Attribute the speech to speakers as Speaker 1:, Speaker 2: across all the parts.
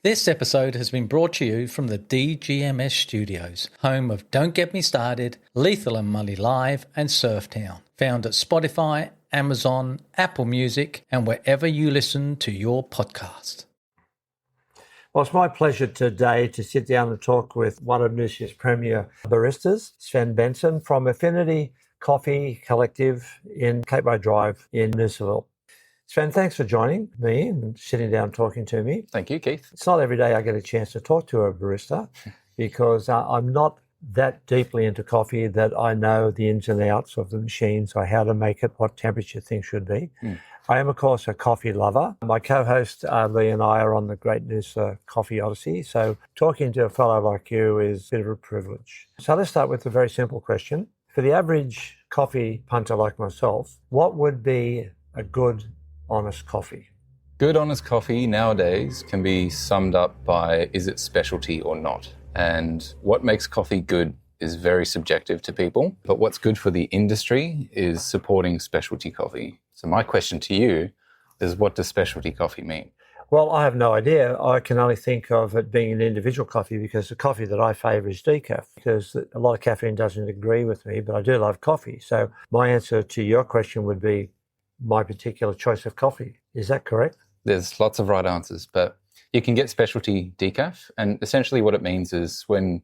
Speaker 1: This episode has been brought to you from the DGMS Studios, home of Don't Get Me Started, Lethal and Money Live, and Surftown. Found at Spotify, Amazon, Apple Music, and wherever you listen to your podcast.
Speaker 2: Well, it's my pleasure today to sit down and talk with one of Noosa's premier baristas, Sven Benson from Affinity Coffee Collective in Gateway Drive in Noosaville. Sven, thanks for joining me and sitting down talking to me.
Speaker 3: Thank you, Keith.
Speaker 2: It's not every day I get a chance to talk to a barista because I'm not that deeply into coffee that I know the ins and outs of the machines or how to make it, what temperature things should be. I am, of course, a coffee lover. My co-host, Lee, and I are on the Great Noosa Coffee Odyssey, so talking to a fellow like you is a bit of a privilege. So let's start with a very simple question. For the average coffee punter like myself, what would be a good, honest coffee?
Speaker 3: Good, honest coffee nowadays can be summed up by, is it specialty or not? And what makes coffee good is very subjective to people. But what's good for the industry is supporting specialty coffee. So my question to you is, what does specialty coffee mean?
Speaker 2: Well, I have no idea. I can only think of it being an individual coffee because the coffee that I favour is decaf, because a lot of caffeine doesn't agree with me, but I do love coffee. So my answer to your question would be my particular choice of coffee. Is that correct?
Speaker 3: There's lots of right answers, but you can get specialty decaf. And essentially what it means is when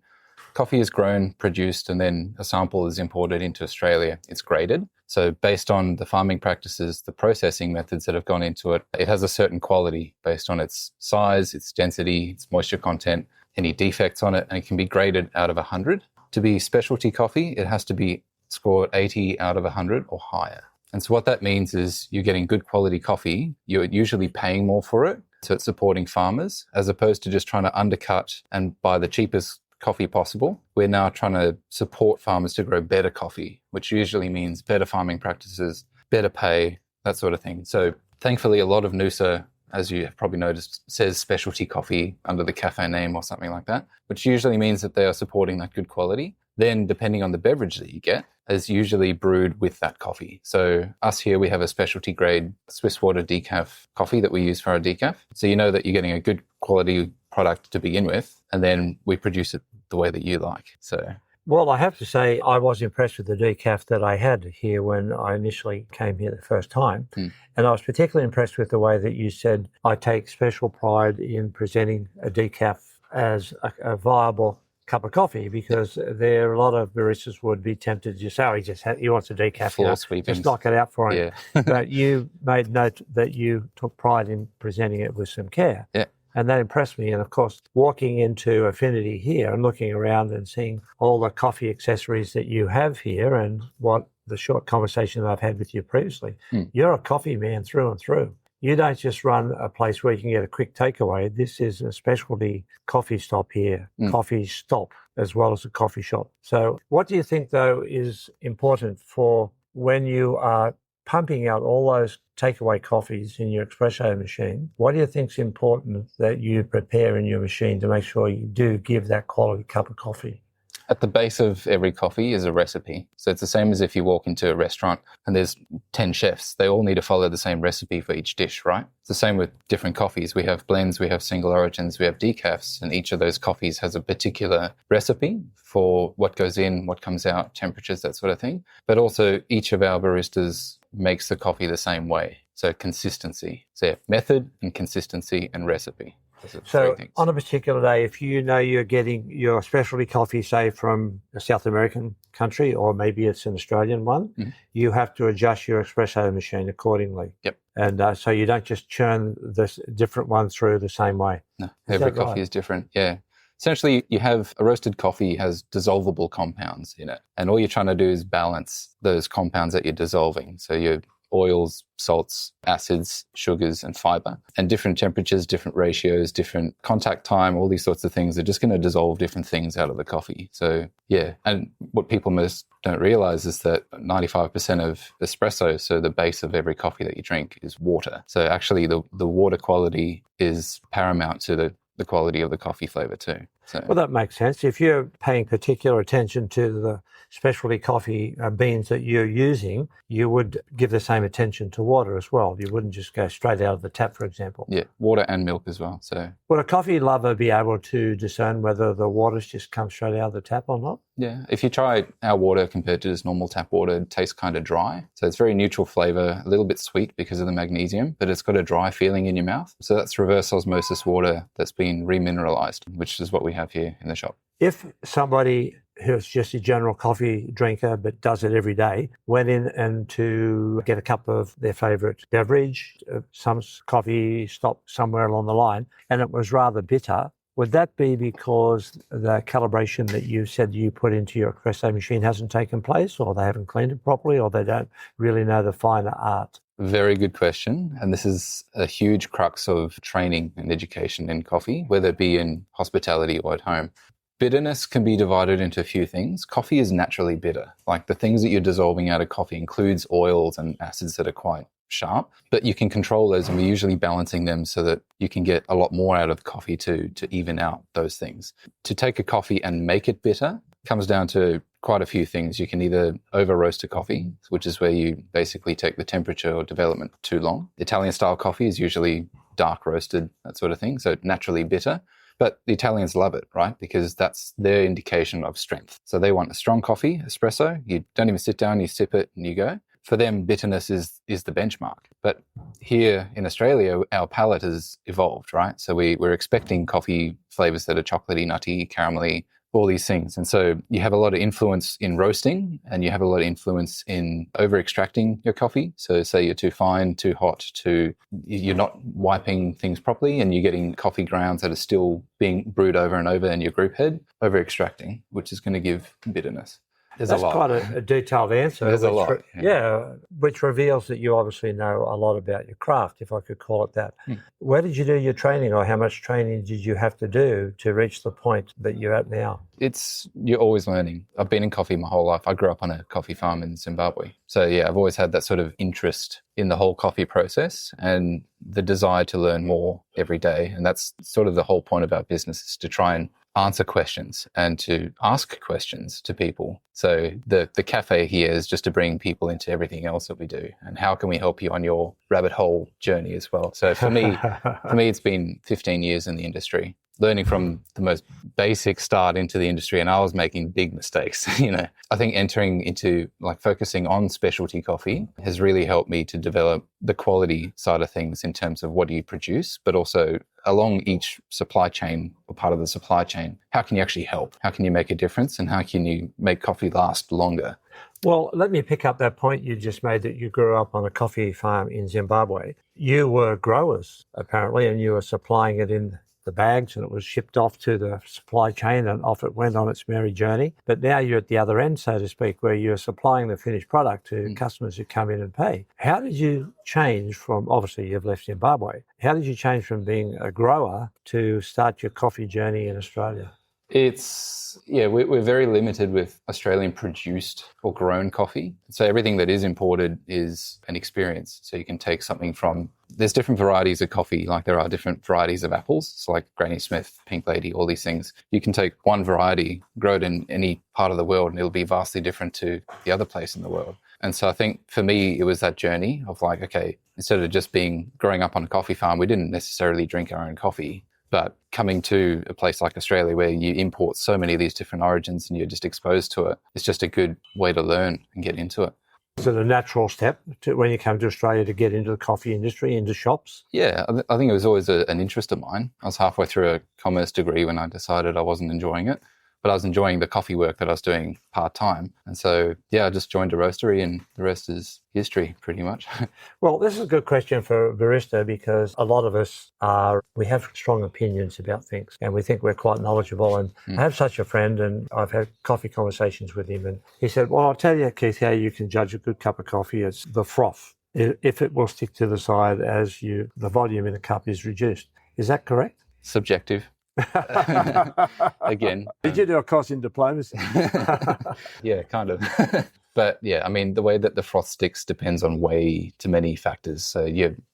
Speaker 3: coffee is grown, produced, and then a sample is imported into Australia, it's graded. So based on the farming practices, the processing methods that have gone into it, it has a certain quality based on its size, its density, its moisture content, any defects on it, and it can be graded out of 100. To be specialty coffee, it has to be scored 80 out of 100 or higher. And so what that means is you're getting good quality coffee, you're usually paying more for it, so it's supporting farmers, as opposed to just trying to undercut and buy the cheapest coffee possible. We're now trying to support farmers to grow better coffee, which usually means better farming practices, better pay, that sort of thing. So thankfully, a lot of Noosa, as you have probably noticed, says specialty coffee under the cafe name or something like that, which usually means that they are supporting that good quality. Then, depending on the beverage that you get, is usually brewed with that coffee. So us here, we have a specialty grade Swiss water decaf coffee that we use for our decaf. So you know that you're getting a good quality product to begin with, and then we produce it the way that you like. So,
Speaker 2: well, I have to say I was impressed with the decaf that I had here when I initially came here the first time. And I was particularly impressed with the way that you said, I take special pride in presenting a decaf as a viable cup of coffee, because there are a lot of baristas would be tempted to just say, he wants a decaf, just knock it out for him. Yeah. But you made note that you took pride in presenting it with some care.
Speaker 3: Yeah.
Speaker 2: And that impressed me. And of course, walking into Affinity here and looking around and seeing all the coffee accessories that you have here and what the short conversation that I've had with you previously, you're a coffee man through and through. You don't just run a place where you can get a quick takeaway. This is a specialty coffee stop here, coffee stop as well as a coffee shop. So what do you think, though, is important for when you are pumping out all those takeaway coffees in your espresso machine? What do you think is important that you prepare in your machine to make sure you do give that quality cup of coffee?
Speaker 3: At the base of every coffee is a recipe. So it's the same as if you walk into a restaurant and there's 10 chefs. They all need to follow the same recipe for each dish, right? It's the same with different coffees. We have blends, we have single origins, we have decafs, and each of those coffees has a particular recipe for what goes in, what comes out, temperatures, that sort of thing. But also each of our baristas makes the coffee the same way. So consistency. So method and consistency and recipe.
Speaker 2: So on a particular day, if you know you're getting your specialty coffee, say from a South American country, or maybe it's an Australian one, you have to adjust your espresso machine accordingly.
Speaker 3: Yep.
Speaker 2: And so you don't just churn this different one through the same way.
Speaker 3: No, every coffee is different. Yeah. Essentially, you have a roasted coffee has dissolvable compounds in it. And all you're trying to do is balance those compounds that you're dissolving. So you're oils, salts, acids, sugars, and fiber. And different temperatures, different ratios, different contact time, all these sorts of things are just going to dissolve different things out of the coffee. So, yeah. And what people most don't realize is that 95% of espresso, so the base of every coffee that you drink, is water. So actually the water quality is paramount to the quality of the coffee flavor too. So,
Speaker 2: Well, that makes sense. If you're paying particular attention to the specialty coffee beans that you're using, you would give the same attention to water as well. You wouldn't just go straight out of the tap, for example.
Speaker 3: yeah, water and milk as well. So,
Speaker 2: would a coffee lover be able to discern whether the water's just come straight out of the tap or not?
Speaker 3: yeah, if you try our water compared to just normal tap water, it tastes kind of dry. So it's very neutral flavour, a little bit sweet because of the magnesium, but it's got a dry feeling in your mouth. So that's reverse osmosis water that's been remineralised, which is what we have here in the shop.
Speaker 2: If somebody who's just a general coffee drinker but does it every day went in and to get a cup of their favourite beverage, some coffee stopped somewhere along the line, and it was rather bitter, would that be because the calibration that you said you put into your espresso machine hasn't taken place, or they haven't cleaned it properly, or they don't really know the finer art?
Speaker 3: Very good question. And this is a huge crux of training and education in coffee, whether it be in hospitality or at home. Bitterness can be divided into a few things. Coffee is naturally bitter. Like the things that you're dissolving out of coffee includes oils and acids that are quite sharp, but you can control those, and we're usually balancing them so that you can get a lot more out of the coffee to even out those things. To take a coffee and make it bitter comes down to quite a few things. You can either over roast a coffee, which is where you basically take the temperature or development too long. Italian style coffee is usually dark roasted, that sort of thing, so naturally bitter. But the Italians love it, right? Because that's their indication of strength. So they want a strong coffee, espresso. You don't even sit down, you sip it and you go. For them, bitterness is the benchmark. But here in Australia, our palate has evolved, right? So we're expecting coffee flavors that are chocolatey, nutty, caramelly, all these things. And so you have a lot of influence in roasting, and you have a lot of influence in over extracting your coffee. So say you're too fine, too hot, you're not wiping things properly, and you're getting coffee grounds that are still being brewed over and over in your group head, over extracting, which is going to give bitterness. That's a lot.
Speaker 2: Quite a detailed answer.
Speaker 3: There's a lot.
Speaker 2: Which reveals that you obviously know a lot about your craft, if I could call it that. Where did you do your training, or how much training did you have to do to reach the point that you're at now?
Speaker 3: You're always learning. I've been in coffee my whole life. I grew up on a coffee farm in Zimbabwe. So yeah, I've always had that sort of interest in the whole coffee process and the desire to learn more every day. And that's sort of the whole point of our business, is to try and answer questions and to ask questions to people. So the cafe here is just to bring people into everything else that we do. And how can we help you on your rabbit hole journey as well? So for me, it's been 15 years in the industry, learning from the most basic start into the industry, and I was making big mistakes. I think entering into focusing on specialty coffee has really helped me to develop the quality side of things in terms of what do you produce, but also along each supply chain or part of the supply chain, how can you actually help? How can you make a difference, and how can you make coffee last longer?
Speaker 2: Well, let me pick up that point you just made, that you grew up on a coffee farm in Zimbabwe. You were growers, apparently, and you were supplying it in the bags, and it was shipped off to the supply chain, and off it went on its merry journey. But now you're at the other end, so to speak, where you're supplying the finished product to customers who come in and pay. How did you change from, obviously you've left Zimbabwe, how did you change from being a grower to start your coffee journey in Australia?
Speaker 3: We're very limited with Australian produced or grown coffee. So everything that is imported is an experience. So you can take something there's different varieties of coffee, like there are different varieties of apples. So like Granny Smith, Pink Lady, all these things. You can take one variety, grow it in any part of the world, and it'll be vastly different to the other place in the world. And so I think for me, it was that journey of instead of just growing up on a coffee farm, we didn't necessarily drink our own coffee. But coming to a place like Australia, where you import so many of these different origins and you're just exposed to it, it's just a good way to learn and get into it.
Speaker 2: Is it a natural step when you come to Australia to get into the coffee industry, into shops?
Speaker 3: Yeah, I think it was always an interest of mine. I was halfway through a commerce degree when I decided I wasn't enjoying it, but I was enjoying the coffee work that I was doing part-time. And so, I just joined a roastery, and the rest is history, pretty much.
Speaker 2: Well, this is a good question for a barista, because a lot of us we have strong opinions about things, and we think we're quite knowledgeable. And I have such a friend, and I've had coffee conversations with him, and he said, well, I'll tell you, Keith, how you can judge a good cup of coffee. It's the froth. If it will stick to the side as the volume in the cup is reduced. Is that correct?
Speaker 3: Subjective. Again.
Speaker 2: Did you do a course in diplomacy?
Speaker 3: Yeah, kind of. But yeah, I mean, the way that the froth sticks depends on way too many factors. So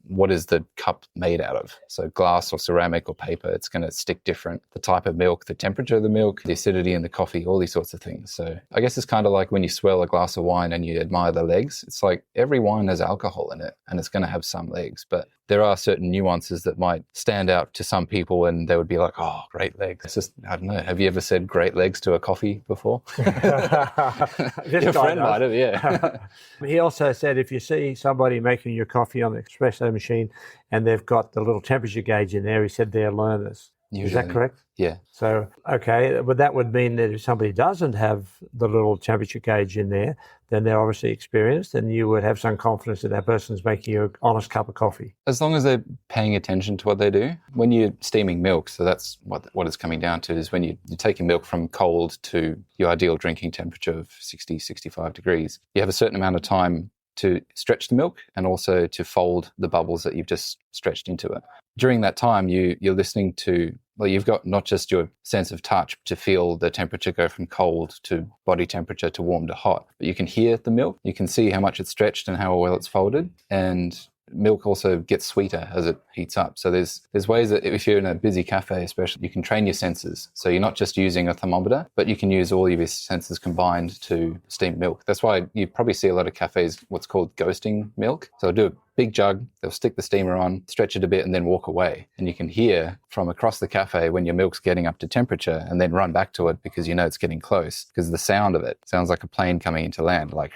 Speaker 3: what is the cup made out of? So glass or ceramic or paper, it's going to stick different. The type of milk, the temperature of the milk, the acidity in the coffee, all these sorts of things. So I guess it's kind of like when you swirl a glass of wine and you admire the legs. It's like every wine has alcohol in it and it's going to have some legs, but there are certain nuances that might stand out to some people and they would be like, oh, great legs. It's just, I don't know. Have you ever said great legs to a coffee before? Your friend might have, yeah.
Speaker 2: He also said if you see somebody making your coffee on the espresso machine and they've got the little temperature gauge in there, he said they're learners. Usually. Is that correct?
Speaker 3: Yeah.
Speaker 2: So, okay, but that would mean that if somebody doesn't have the little temperature gauge in there, then they're obviously experienced and you would have some confidence that that person's making you an honest cup of coffee.
Speaker 3: As long as they're paying attention to what they do. When you're steaming milk, so that's what it's coming down to, is when you're taking milk from cold to your ideal drinking temperature of 60, 65 degrees, you have a certain amount of time to stretch the milk and also to fold the bubbles that you've just stretched into it. During that time, you're listening to, well, you've got not just your sense of touch to feel the temperature go from cold to body temperature to warm to hot, but you can hear the milk, you can see how much it's stretched and how well it's folded, and milk also gets sweeter as it heats up. So there's ways that if you're in a busy cafe especially, you can train your senses. So you're not just using a thermometer, but you can use all of your senses combined to steam milk. That's why you probably see a lot of cafes what's called ghosting milk. So they'll do a big jug, they'll stick the steamer on, stretch it a bit and then walk away. And you can hear from across the cafe when your milk's getting up to temperature and then run back to it because you know it's getting close, because the sound of it sounds like a plane coming into land, like,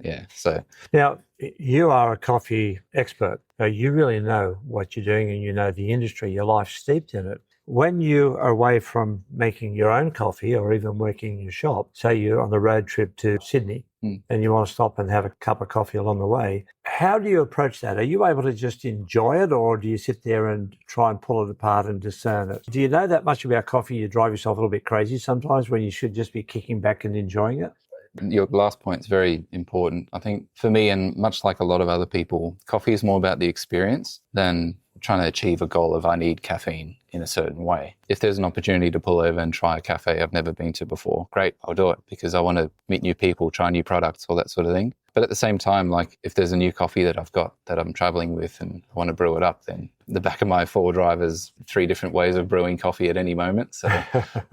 Speaker 3: yeah. So
Speaker 2: now you are a coffee expert. So you really know what you're doing and you know the industry, your life's steeped in it. When you are away from making your own coffee or even working in your shop, say you're on the road trip to Sydney and you want to stop and have a cup of coffee along the way, how do you approach that? Are you able to just enjoy it, or do you sit there and try and pull it apart and discern it? Do you know that much about coffee you drive yourself a little bit crazy sometimes when you should just be kicking back and enjoying it?
Speaker 3: Your last point is very important. I think for me, and much like a lot of other people, coffee is more about the experience than trying to achieve a goal of I need caffeine in a certain way. If there's an opportunity to pull over and try a cafe I've never been to before, great, I'll do it because I want to meet new people, try new products, all that sort of thing. But at the same time, like if there's a new coffee that I've got that I'm traveling with and I want to brew it up, then the back of my four-wheel drive is 3 different ways of brewing coffee at any moment. So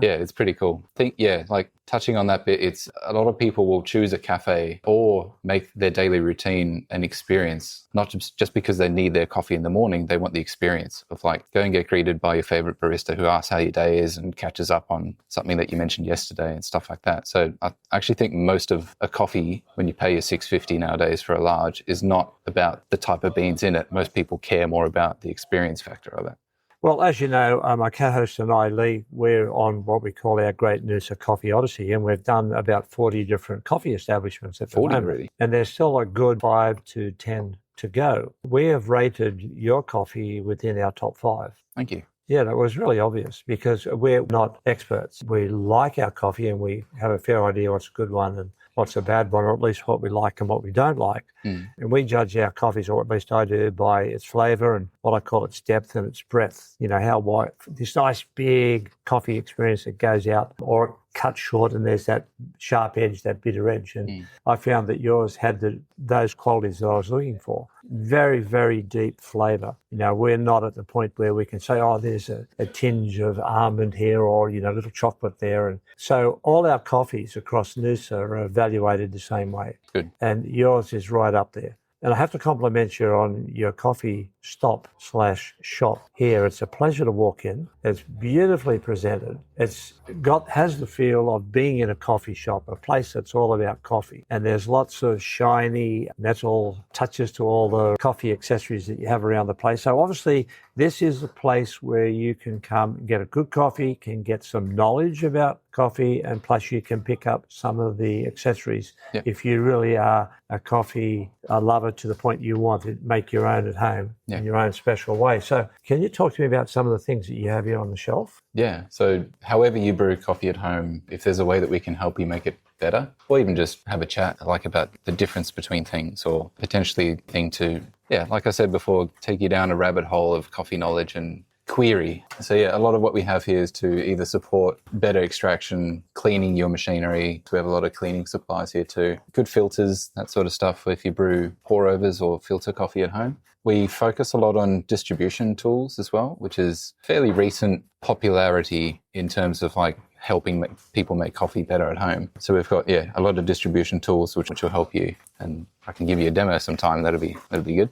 Speaker 3: yeah, it's pretty cool. I think, yeah, like touching on that bit, it's a lot of people will choose a cafe or make their daily routine an experience, not just because they need their coffee in the morning. They want the experience of like go and get greeted by your favorite barista who asks how your day is and catches up on something that you mentioned yesterday and stuff like that. So I actually think most of a coffee, when you pay your $6.50 nowadays for a large, is not about the type of beans in it. Most people care more about the experience factor of it.
Speaker 2: Well, as you know, my co-host and I, Lee, we're on what we call our Great Noosa Coffee Odyssey, and we've done about 40 different coffee establishments at the
Speaker 3: 40
Speaker 2: moment.
Speaker 3: really?
Speaker 2: And there's still a good 5 to 10 to go. We have rated your coffee within our top 5.
Speaker 3: Thank you.
Speaker 2: Yeah, that was really obvious because we're not experts. We like our coffee and we have a fair idea what's a good one and what's a bad one, or at least what we like and what we don't like. And we judge our coffees, or at least I do, by its flavour and what I call its depth and its breadth. You know, how wide, this nice big coffee experience that goes out or cut short and there's that sharp edge, that bitter edge. And I found that yours had those qualities that I was looking for. Very, very deep flavour. You know, we're not at the point where we can say, oh, there's a tinge of almond here or, you know, a little chocolate there. And so all our coffees across Noosa are evaluated the same way.
Speaker 3: Good.
Speaker 2: And yours is right up there. And I have to compliment you on your coffee stop/shop here. It's a pleasure to walk in. It's beautifully presented. Has the feel of being in a coffee shop, a place that's all about coffee. And there's lots of shiny metal touches to all the coffee accessories that you have around the place. So obviously this is a place where you can come and get a good coffee, can get some knowledge about coffee, and plus you can pick up some of the accessories if you really are a coffee lover to the point you want to make your own at home in your own special way. So can you talk to me about some of the things that you have here on the shelf?
Speaker 3: Yeah, so however you brew coffee at home, if there's a way that we can help you make it better, or even just have a chat like about the difference between things, or potentially thing to, like I said before, take you down a rabbit hole of coffee knowledge and query. So yeah, a lot of what we have here is to either support better extraction, cleaning your machinery. We have a lot of cleaning supplies here too. Good filters, that sort of stuff if you brew pour-overs or filter coffee at home. We focus a lot on distribution tools as well, which is fairly recent popularity in terms of like helping people make coffee better at home. So we've got, a lot of distribution tools which will help you. And I can give you a demo sometime. That'll be good.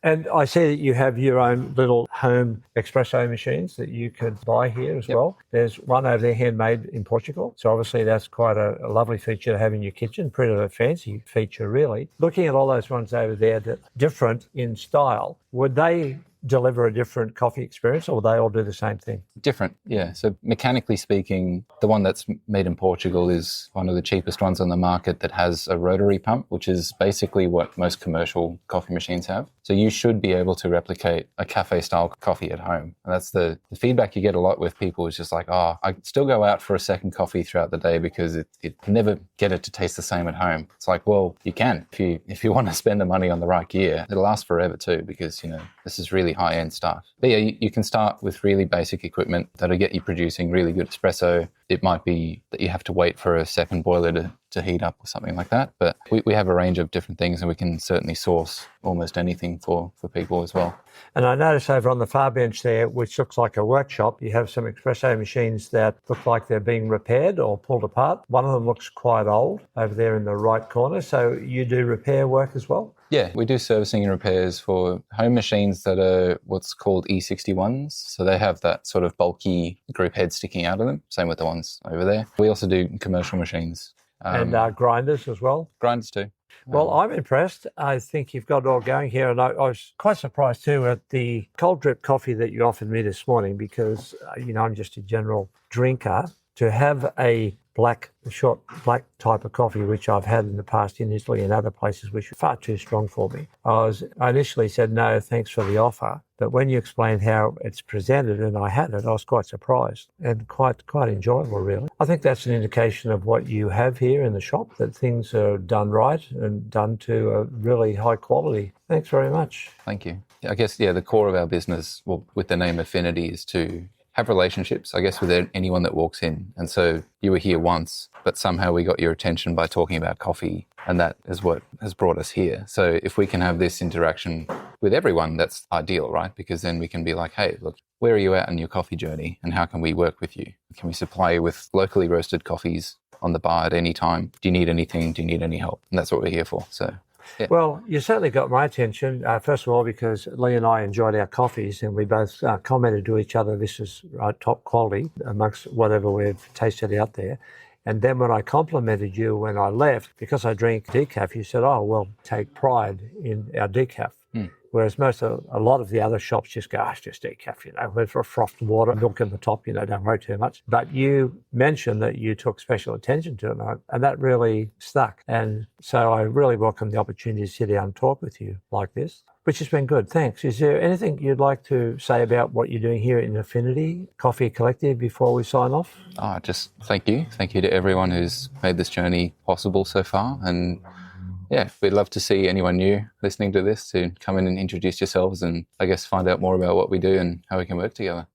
Speaker 2: And I see that you have your own little home espresso machines that you could buy here as well. There's one over there handmade in Portugal. So obviously that's quite a lovely feature to have in your kitchen, pretty a fancy feature really. Looking at all those ones over there that are different in style, would they deliver a different coffee experience or will they all do the same thing?
Speaker 3: Different, yeah. So mechanically speaking, the one that's made in Portugal is one of the cheapest ones on the market that has a rotary pump, which is basically what most commercial coffee machines have. So you should be able to replicate a cafe-style coffee at home. And that's the feedback you get a lot with people is just like, I still go out for a second coffee throughout the day because it never get it to taste the same at home. It's like, well, you can. If you want to spend the money on the right gear, it'll last forever too because, this is really high-end stuff. But yeah, you can start with really basic equipment that'll get you producing really good espresso. It might be that you have to wait for a second boiler to heat up or something like that. But we have a range of different things and we can certainly source almost anything for people as well.
Speaker 2: And I notice over on the far bench there, which looks like a workshop, you have some espresso machines that look like they're being repaired or pulled apart. One of them looks quite old over there in the right corner. So you do repair work as well?
Speaker 3: Yeah, we do servicing and repairs for home machines that are what's called E61s. So they have that sort of bulky group head sticking out of them. Same with the ones over there. We also do commercial machines.
Speaker 2: And grinders as well?
Speaker 3: Grinders too.
Speaker 2: Well, I'm impressed. I think you've got it all going here. And I was quite surprised too at the cold drip coffee that you offered me this morning because, I'm just a general drinker. To have a short black type of coffee, which I've had in the past in Italy and other places, which were far too strong for me. I initially said, no, thanks for the offer. But when you explained how it's presented and I had it, I was quite surprised and quite enjoyable, really. I think that's an indication of what you have here in the shop, that things are done right and done to a really high quality. Thanks very much.
Speaker 3: Thank you. I guess, the core of our business, with the name Affinity, is to have relationships, I guess, with anyone that walks in. And so you were here once, but somehow we got your attention by talking about coffee, and that is what has brought us here. So if we can have this interaction with everyone, that's ideal, right? Because then we can be like, hey, look, where are you at in your coffee journey and how can we work with you? Can we supply you with locally roasted coffees on the bar at any time? Do you need anything? Do you need any help? And that's what we're here for. So yeah.
Speaker 2: Well, you certainly got my attention, first of all, because Lee and I enjoyed our coffees and we both commented to each other this is top quality amongst whatever we've tasted out there. And then when I complimented you when I left, because I drink decaf, you said, take pride in our decaf. Whereas a lot of the other shops just go, it's just decaf, with frothed water, milk in the top, don't worry too much. But you mentioned that you took special attention to it, and that really stuck. And so I really welcome the opportunity to sit down and talk with you like this, which has been good. Thanks. Is there anything you'd like to say about what you're doing here in Affinity Coffee Collective before we sign off?
Speaker 3: Just thank you. Thank you to everyone who's made this journey possible so far. And yeah, we'd love to see anyone new listening to this to come in and introduce yourselves and I guess find out more about what we do and how we can work together.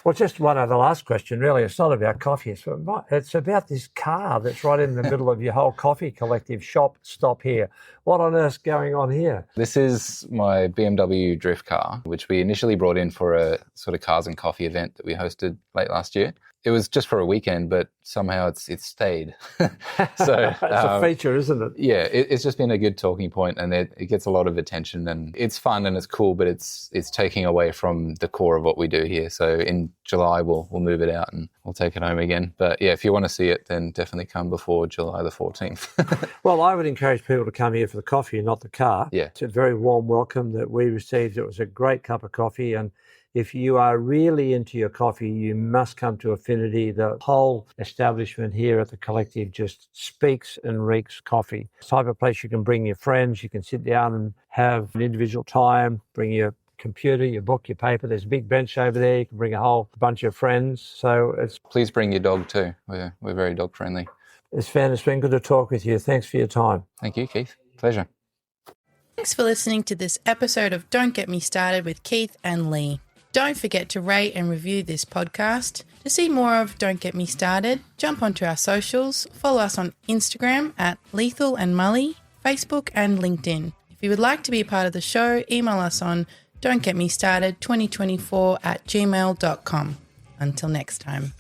Speaker 2: Well, just one other last question, really. It's not about coffee. It's about this car that's right in the middle of your whole coffee collective shop stop here. What on earth's going on here?
Speaker 3: This is my BMW drift car, which we initially brought in for a sort of cars and coffee event that we hosted late last year. It was just for a weekend, but somehow it's stayed. So
Speaker 2: it's a feature, isn't it?
Speaker 3: Yeah, it's just been a good talking point, and it gets a lot of attention, and it's fun and it's cool, but it's taking away from the core of what we do here. So in July we'll move it out and we'll take it home again. But yeah, if you want to see it, then definitely come before July the 14th.
Speaker 2: Well, I would encourage people to come here for the coffee and not the car.
Speaker 3: Yeah,
Speaker 2: it's a very warm welcome that we received. It was a great cup of coffee, and if you are really into your coffee, you must come to Affinity. The whole establishment here at the collective just speaks and reeks coffee. It's the type of place you can bring your friends, you can sit down and have an individual time, bring your computer, your book, your paper. There's a big bench over there. You can bring a whole bunch of friends. So
Speaker 3: please bring your dog too. We're very dog friendly.
Speaker 2: Sven, it's been good to talk with you. Thanks for your time.
Speaker 3: Thank you, Keith. Pleasure.
Speaker 4: Thanks for listening to this episode of Don't Get Me Started with Keith and Lee. Don't forget to rate and review this podcast. To see more of Don't Get Me Started, jump onto our socials, follow us on Instagram at Lethal and Mully, Facebook and LinkedIn. If you would like to be a part of the show, email us on don'tgetmestarted2024@gmail.com. Until next time.